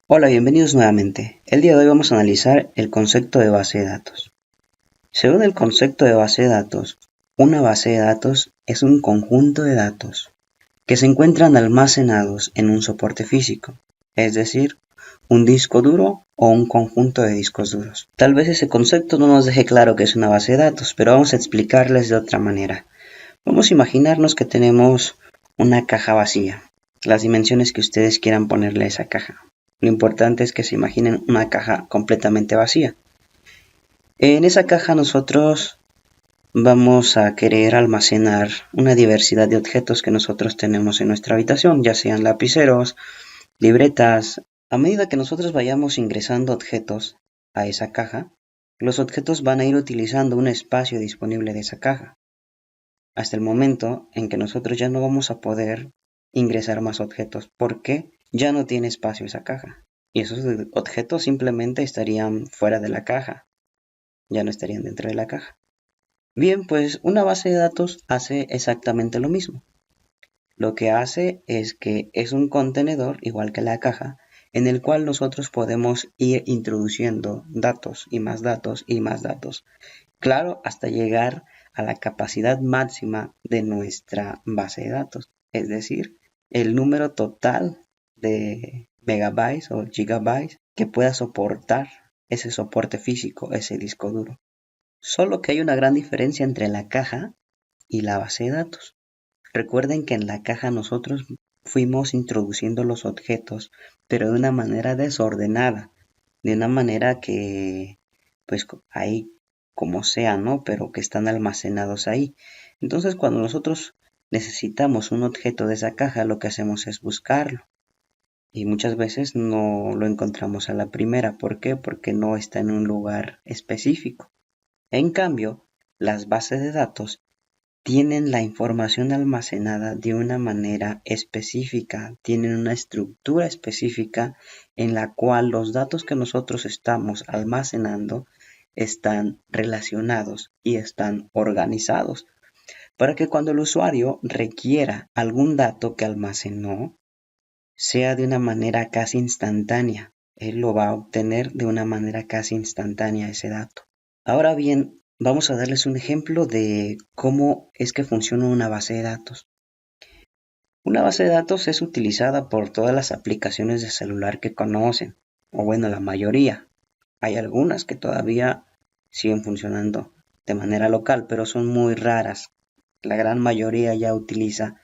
Hola, bienvenidos nuevamente. El día de hoy vamos a analizar el concepto de base de datos. Según el concepto de base de datos, una base de datos es un conjunto de datos que se encuentran almacenados en un soporte físico, es decir, un disco duro o un conjunto de discos duros. Tal vez ese concepto no nos deje claro qué es una base de datos, pero vamos a explicarles de otra manera. Vamos a imaginarnos que tenemos una caja vacía, las dimensiones que ustedes quieran ponerle a esa caja. Lo importante es que se imaginen una caja completamente vacía. En esa caja nosotros vamos a querer almacenar una diversidad de objetos que nosotros tenemos en nuestra habitación, ya sean lapiceros, libretas. A medida que nosotros vayamos ingresando objetos a esa caja, los objetos van a ir utilizando un espacio disponible de esa caja, hasta el momento en que nosotros ya no vamos a poder ingresar más objetos porque ya no tiene espacio esa caja. Y esos objetos simplemente estarían fuera de la caja, ya no estarían dentro de la caja. Bien, pues una base de datos hace exactamente lo mismo. Lo que hace es que es un contenedor, igual que la caja, en el cual nosotros podemos ir introduciendo datos y más datos y más datos. Claro, hasta llegar a la capacidad máxima de nuestra base de datos, es decir, el número total de megabytes o gigabytes que pueda soportar ese soporte físico, ese disco duro. Solo que hay una gran diferencia entre la caja y la base de datos. Recuerden que en la caja nosotros fuimos introduciendo los objetos, pero de una manera desordenada, de una manera que, pues ahí como sea, ¿no? Pero que están almacenados ahí. Entonces, cuando nosotros necesitamos un objeto de esa caja, lo que hacemos es buscarlo. Y muchas veces no lo encontramos a la primera. ¿Por qué? Porque no está en un lugar específico. En cambio, las bases de datos tienen la información almacenada de una manera específica, tienen una estructura específica en la cual los datos que nosotros estamos almacenando están relacionados y están organizados para que cuando el usuario requiera algún dato que almacenó, sea de una manera casi instantánea. Él lo va a obtener de una manera casi instantánea ese dato. Ahora bien, vamos a darles un ejemplo de cómo es que funciona una base de datos. Una base de datos es utilizada por todas las aplicaciones de celular que conocen, o bueno, la mayoría. Hay algunas que todavía siguen funcionando de manera local, pero son muy raras. La gran mayoría ya utiliza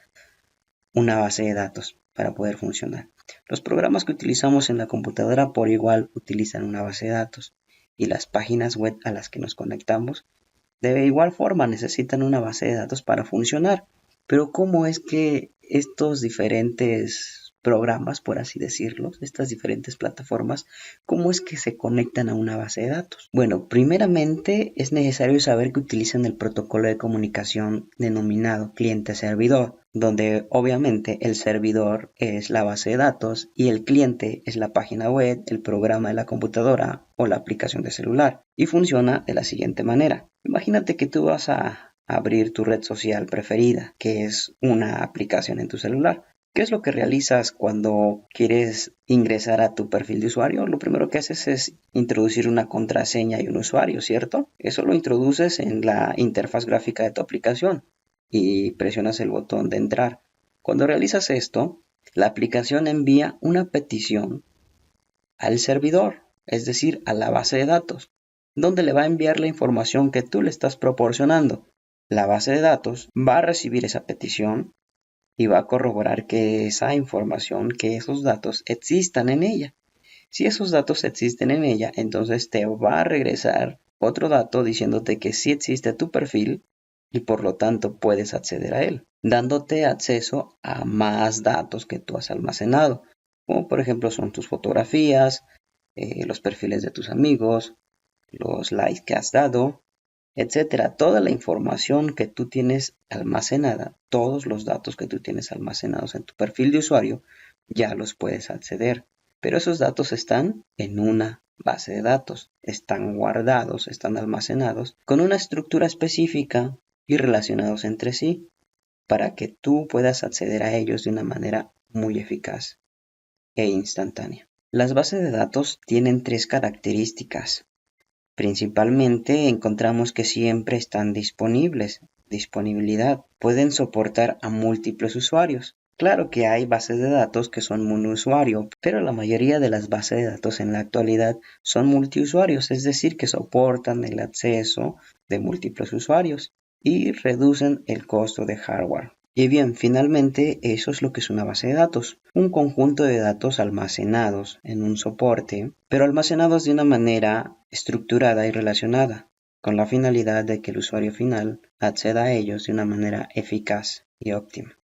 una base de datos para poder funcionar. Los programas que utilizamos en la computadora por igual utilizan una base de datos y las páginas web a las que nos conectamos de igual forma necesitan una base de datos para funcionar. Pero ¿cómo es que estos diferentes programas, por así decirlo, estas diferentes plataformas, cómo es que se conectan a una base de datos? Bueno, primeramente es necesario saber que utilizan el protocolo de comunicación denominado cliente-servidor, donde obviamente el servidor es la base de datos y el cliente es la página web, el programa de la computadora o la aplicación de celular. Y funciona de la siguiente manera. Imagínate que tú vas a abrir tu red social preferida, que es una aplicación en tu celular. ¿Qué es lo que realizas cuando quieres ingresar a tu perfil de usuario? Lo primero que haces es introducir una contraseña y un usuario, ¿cierto? Eso lo introduces en la interfaz gráfica de tu aplicación y presionas el botón de entrar. Cuando realizas esto, la aplicación envía una petición al servidor, es decir, a la base de datos, donde le va a enviar la información que tú le estás proporcionando. La base de datos va a recibir esa petición y va a corroborar que esa información, que esos datos existan en ella. Si esos datos existen en ella, entonces te va a regresar otro dato diciéndote que sí existe tu perfil y por lo tanto puedes acceder a él, dándote acceso a más datos que tú has almacenado, como por ejemplo son tus fotografías, los perfiles de tus amigos, los likes que has dado, etcétera. Toda la información que tú tienes almacenada, todos los datos que tú tienes almacenados en tu perfil de usuario, ya los puedes acceder. Pero esos datos están en una base de datos, están guardados, están almacenados con una estructura específica y relacionados entre sí para que tú puedas acceder a ellos de una manera muy eficaz e instantánea. Las bases de datos tienen tres características. Principalmente encontramos que siempre están disponibles. Disponibilidad. Pueden soportar a múltiples usuarios. Claro que hay bases de datos que son monousuario, pero la mayoría de las bases de datos en la actualidad son multiusuarios, es decir, que soportan el acceso de múltiples usuarios y reducen el costo de hardware. Y bien, finalmente eso es lo que es una base de datos, un conjunto de datos almacenados en un soporte, pero almacenados de una manera estructurada y relacionada, con la finalidad de que el usuario final acceda a ellos de una manera eficaz y óptima.